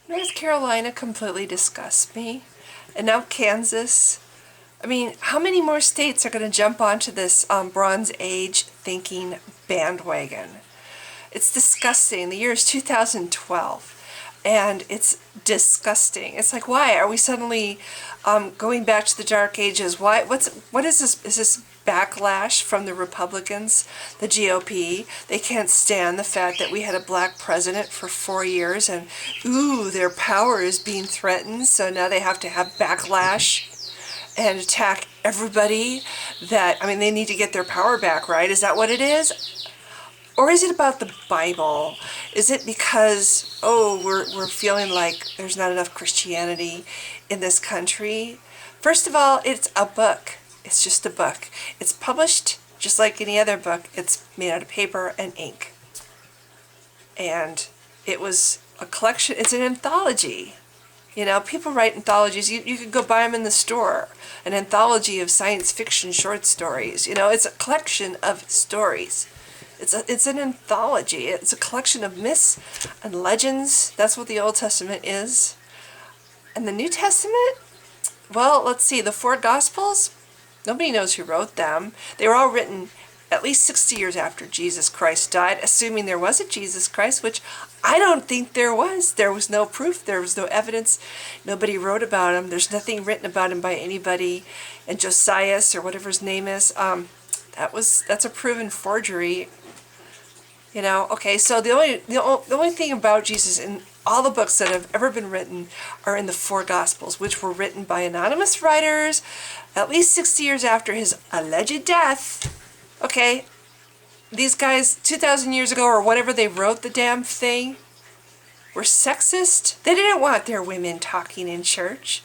North Carolina completely disgusts me. And now Kansas. I mean, how many more states are going to jump onto this Bronze Age thinking bandwagon? It's disgusting. The year is 2012. And it's disgusting. It's like, why are we suddenly going back to the Dark Ages? Why? What is this? Is this backlash from the Republicans, the GOP? They can't stand the fact that we had a black president for 4 years, and ooh, their power is being threatened. So now they have to have backlash and attack everybody. They need to get their power back, right? Is that what it is? Or is it about the Bible? Is it because, we're feeling like there's not enough Christianity in this country? First of all, it's a book. It's just a book. It's published just like any other book. It's made out of paper and ink. And it was a collection. It's an anthology. You know, people write anthologies. You could go buy them in the store. An anthology of science fiction short stories. You know, it's a collection of stories. It's an anthology. It's a collection of myths and legends. That's what the Old Testament is. And the New Testament? Well, let's see. The 4 Gospels? Nobody knows who wrote them. They were all written at least 60 years after Jesus Christ died, assuming there was a Jesus Christ, which I don't think there was. There was no proof. There was no evidence. Nobody wrote about him. There's nothing written about him by anybody. And Josias, or whatever his name is, that's a proven forgery. You know, okay, so the only thing about Jesus in all the books that have ever been written are in the 4 Gospels, which were written by anonymous writers at least 60 years after his alleged death. Okay, these guys 2,000 years ago, or whatever they wrote the damn thing, were sexist. They didn't want their women talking in church.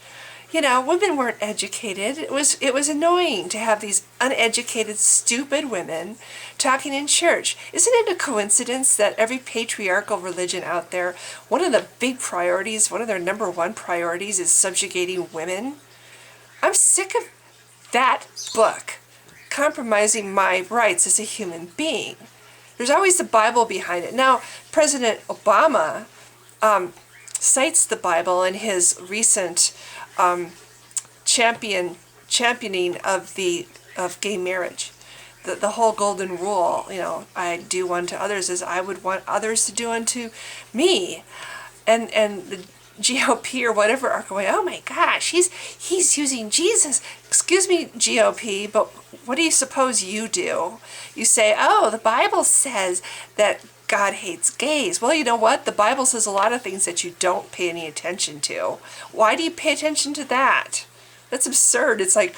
You know, women weren't educated. It was annoying to have these uneducated, stupid women talking in church. Isn't it a coincidence that every patriarchal religion out there, one of the big priorities, one of their number 1 priorities is subjugating women? I'm sick of that book compromising my rights as a human being. There's always the Bible behind it. Now, President Obama cites the Bible in his recent championing of gay marriage. The whole golden rule, you know, I do unto others as I would want others to do unto me. And the GOP or whatever are going, oh my gosh, he's using Jesus. Excuse me, GOP, but what do you suppose you do? You say, oh, the Bible says that God hates gays. Well, you know what? The Bible says a lot of things that you don't pay any attention to. Why do you pay attention to that? That's absurd. It's like,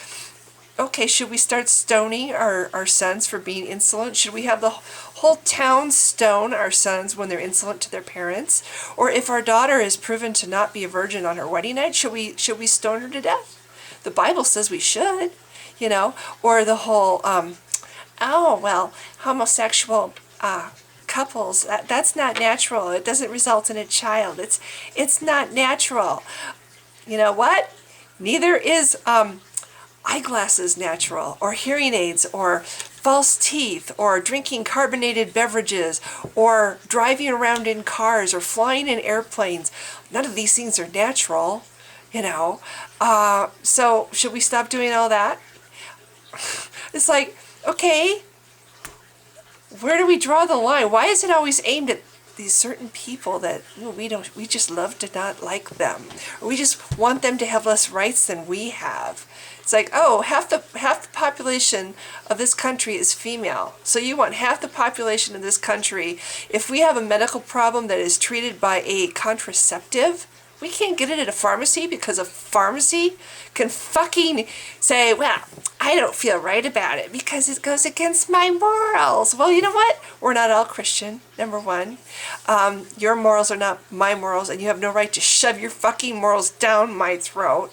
okay, should we start stoning our sons for being insolent? Should we have the whole town stone our sons when they're insolent to their parents? Or if our daughter is proven to not be a virgin on her wedding night, should we stone her to death? The Bible says we should, you know. Or the whole, homosexual couples, that's not natural. It doesn't result in a child. It's not natural. You know what? Neither is eyeglasses natural, or hearing aids, or false teeth, or drinking carbonated beverages, or driving around in cars, or flying in airplanes. None of these things are natural, you know. So should we stop doing all that? It's like, okay, where do we draw the line? Why is it always aimed at these certain people that we just love to not like them, or we just want them to have less rights than we have? It's like, oh, half the population of this country is female, so you want half the population of this country. If we have a medical problem that is treated by a contraceptive, we can't get it at a pharmacy because a pharmacy can fucking say, well, I don't feel right about it because it goes against my morals. Well, you know what? We're not all Christian, number 1. Your morals are not my morals, and you have no right to shove your fucking morals down my throat.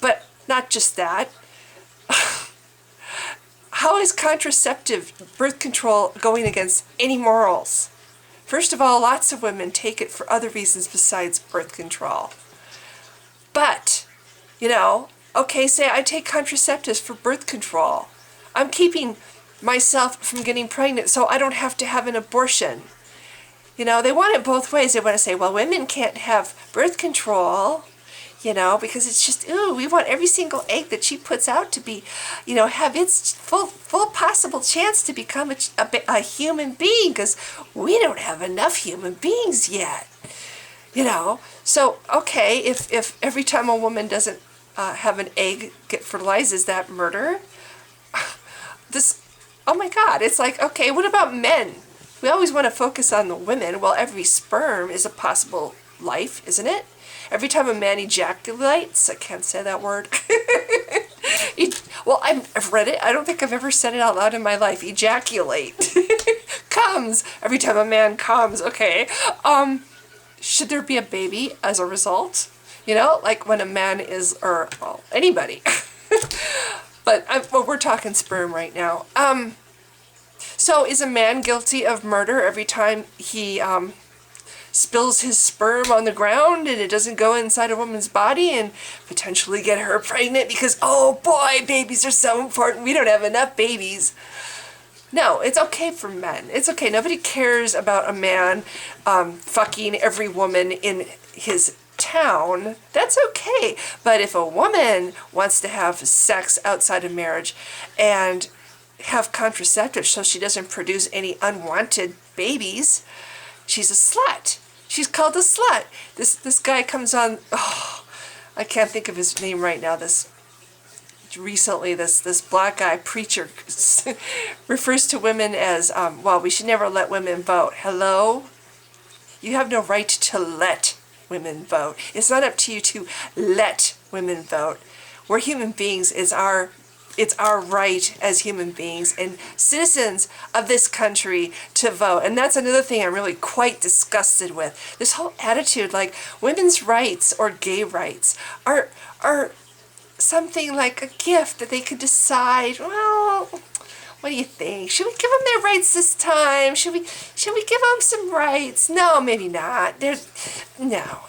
But not just that. How is contraceptive birth control going against any morals? First of all, lots of women take it for other reasons besides birth control. But, you know, okay, say I take contraceptives for birth control. I'm keeping myself from getting pregnant so I don't have to have an abortion. You know, they want it both ways. They want to say, well, women can't have birth control, you know, because it's just, ooh, we want every single egg that she puts out to be, you know, have its full possible chance to become a human being, because we don't have enough human beings yet, you know. So, okay, if every time a woman doesn't have an egg get fertilized, is that murder? Oh my God, it's like, okay, what about men? We always want to focus on the women. Well, every sperm is a possible life, isn't it? Every time a man ejaculates, I can't say that word. Well, I've read it. I don't think I've ever said it out loud in my life. Ejaculate. Comes. Every time a man comes, okay. Should there be a baby as a result? You know, like when a man is, or well, anybody. But we're talking sperm right now. So is a man guilty of murder every time he spills his sperm on the ground and it doesn't go inside a woman's body and potentially get her pregnant because, oh boy, babies are so important. We don't have enough babies. No, it's okay for men. It's okay. Nobody cares about a man fucking every woman in his town. That's okay. But if a woman wants to have sex outside of marriage and have contraceptives so she doesn't produce any unwanted babies, she's a slut. She's called a slut. This guy comes on, oh, I can't think of his name right now. This black guy preacher refers to women as, well, we should never let women vote. Hello? You have no right to let women vote. It's not up to you to let women vote. We're human beings. It's our right as human beings and citizens of this country to vote. And that's another thing I'm really quite disgusted with. This whole attitude, like women's rights or gay rights are something like a gift that they could decide, well, what do you think? Should we give them their rights this time? Should we give them some rights? No, maybe not. No.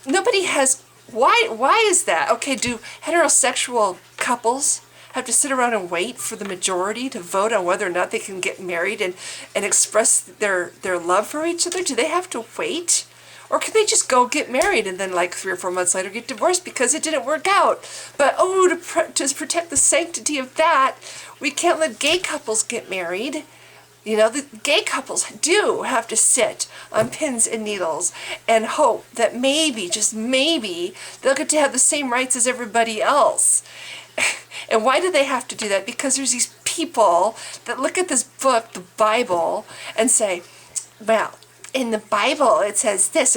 Nobody has, why is that? Okay, do heterosexual couples have to sit around and wait for the majority to vote on whether or not they can get married and express their love for each other? Do they have to wait? Or can they just go get married and then like 3 or 4 months later get divorced because it didn't work out? But to protect the sanctity of that, we can't let gay couples get married. You know, the gay couples do have to sit on pins and needles and hope that maybe, just maybe, they'll get to have the same rights as everybody else. And why do they have to do that? Because there's these people that look at this book, the Bible, and say, well, in the Bible it says this,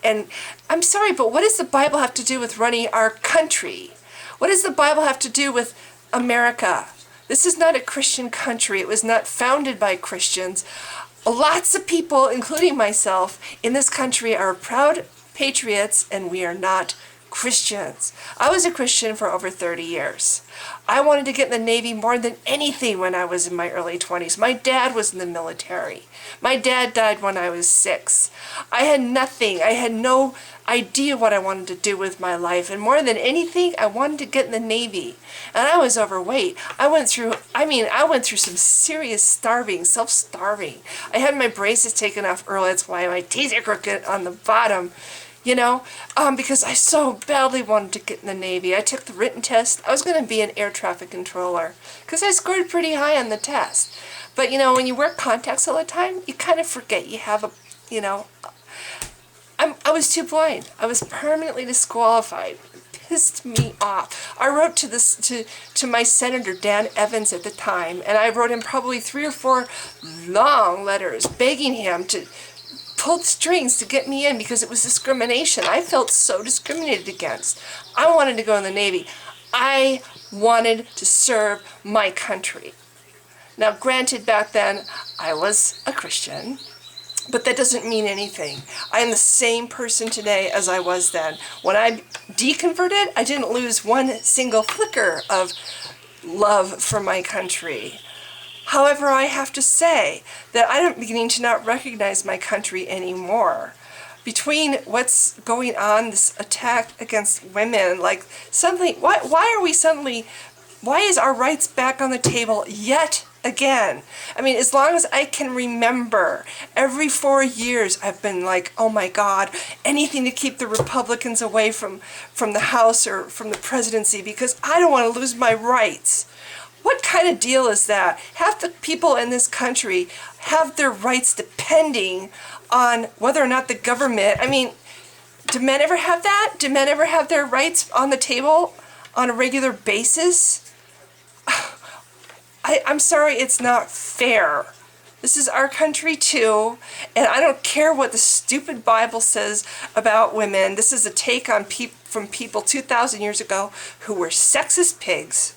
and I'm sorry, but what does the Bible have to do with running our country? What does the Bible have to do with America? This is not a Christian country. It was not founded by Christians. Lots of people, including myself, in this country are proud patriots, and we are not Christians. I was a Christian for over 30 years. I wanted to get in the Navy more than anything when I was in my early 20s. My dad was in the military. My dad died when I was 6. I had nothing. I had no idea what I wanted to do with my life. And more than anything, I wanted to get in the Navy. And I was overweight. I went through some serious starving, self-starving. I had my braces taken off early. That's why my teeth are crooked on the bottom. You know, because I so badly wanted to get in the Navy. I took the written test. I was going to be an air traffic controller because I scored pretty high on the test. But, you know, when you wear contacts all the time, you kind of forget you have you know, I was too blind. I was permanently disqualified. It pissed me off. I wrote to my Senator Dan Evans at the time, and I wrote him probably 3 or 4 long letters begging him to pulled strings to get me in because it was discrimination. I felt so discriminated against. I wanted to go in the Navy. I wanted to serve my country. Now, granted, back then, I was a Christian, but that doesn't mean anything. I am the same person today as I was then. When I deconverted, I didn't lose one single flicker of love for my country. However, I have to say that I'm beginning to not recognize my country anymore. Between what's going on, this attack against women, like suddenly, why is our rights back on the table yet again. I mean, as long as I can remember, every 4 years I've been like, oh my God, anything to keep the Republicans away from the House or from the presidency, because I don't want to lose my rights. What kind of deal is that? Half the people in this country have their rights depending on whether or not the government, I mean, do men ever have that? Do men ever have their rights on the table on a regular basis? I'm sorry, it's not fair. This is our country too, and I don't care what the stupid Bible says about women. This is a take on from people 2,000 years ago who were sexist pigs.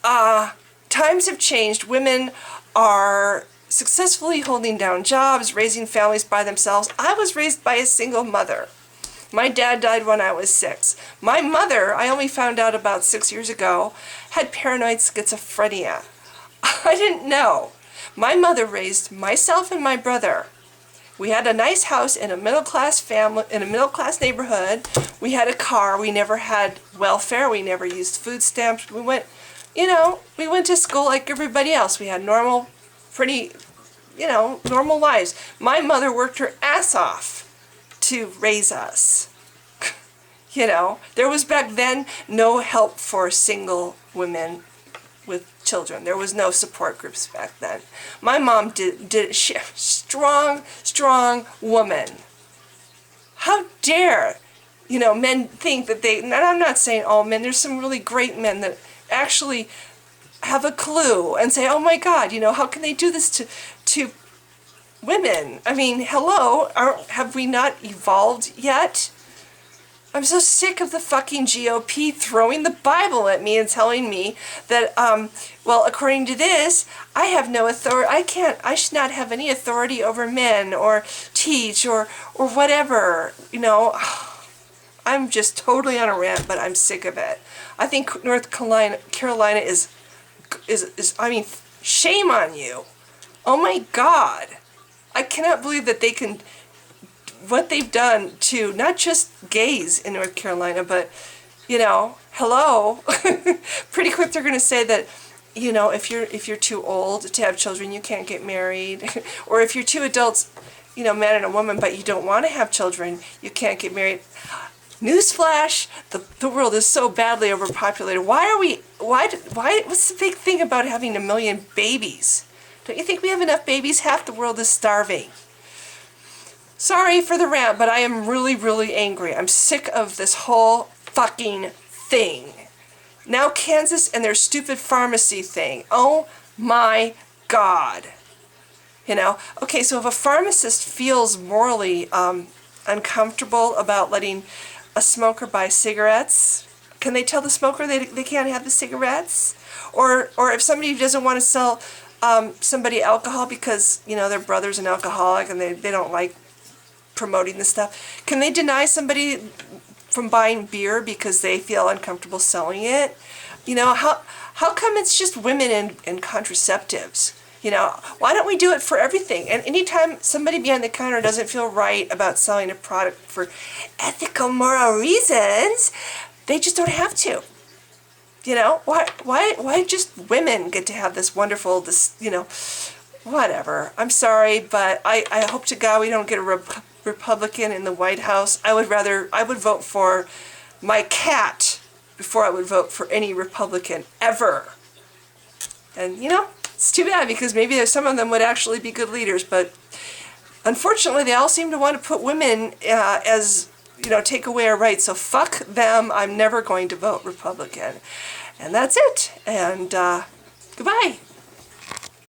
Times have changed. Women are successfully holding down jobs, raising families by themselves. I was raised by a single mother. My dad died when I was 6. My mother, I only found out about 6 years ago, had paranoid schizophrenia. I didn't know. My mother raised myself and my brother. We had a nice house in a middle-class family, in a middle-class neighborhood. We had a car. We never had welfare. We never used food stamps. We went to school like everybody else. We had normal, pretty, normal lives. My mother worked her ass off to raise us. There was back then no help for single women with children. There was no support groups back then. My mom did strong woman. How dare, men think that and I'm not saying all men, there's some really great men that actually have a clue and say, oh my God, how can they do this to women? I mean, hello, have we not evolved yet? I'm so sick of the fucking GOP throwing the Bible at me and telling me that, according to this, I have no authority. I should not have any authority over men or teach or whatever, I'm just totally on a rant, but I'm sick of it. I think North Carolina is I mean, shame on you. Oh my God. I cannot believe that what they've done to not just gays in North Carolina, but, hello. Pretty quick they're going to say that, if you're too old to have children, you can't get married. Or if you're two adults, man and a woman, but you don't want to have children, you can't get married. Newsflash, the world is so badly overpopulated. Why, what's the big thing about having 1 million babies? Don't you think we have enough babies? Half the world is starving. Sorry for the rant, but I am really, really angry. I'm sick of this whole fucking thing. Now Kansas and their stupid pharmacy thing. Oh my God. Okay, so if a pharmacist feels morally uncomfortable about letting a smoker buy cigarettes, can they tell the smoker they can't have the cigarettes? Or if somebody doesn't want to sell somebody alcohol because, their brother's an alcoholic and they don't like promoting this stuff, can they deny somebody from buying beer because they feel uncomfortable selling it? How come it's just women and contraceptives? Why don't we do it for everything? And anytime somebody behind the counter doesn't feel right about selling a product for ethical, moral reasons, they just don't have to. Why just women get to have this wonderful, whatever. I'm sorry, but I hope to God we don't get a Republican in the White House. I would vote for my cat before I would vote for any Republican ever. And, it's too bad because maybe some of them would actually be good leaders, but unfortunately they all seem to want to put women as, take away our rights. So fuck them. I'm never going to vote Republican. And that's it. And goodbye.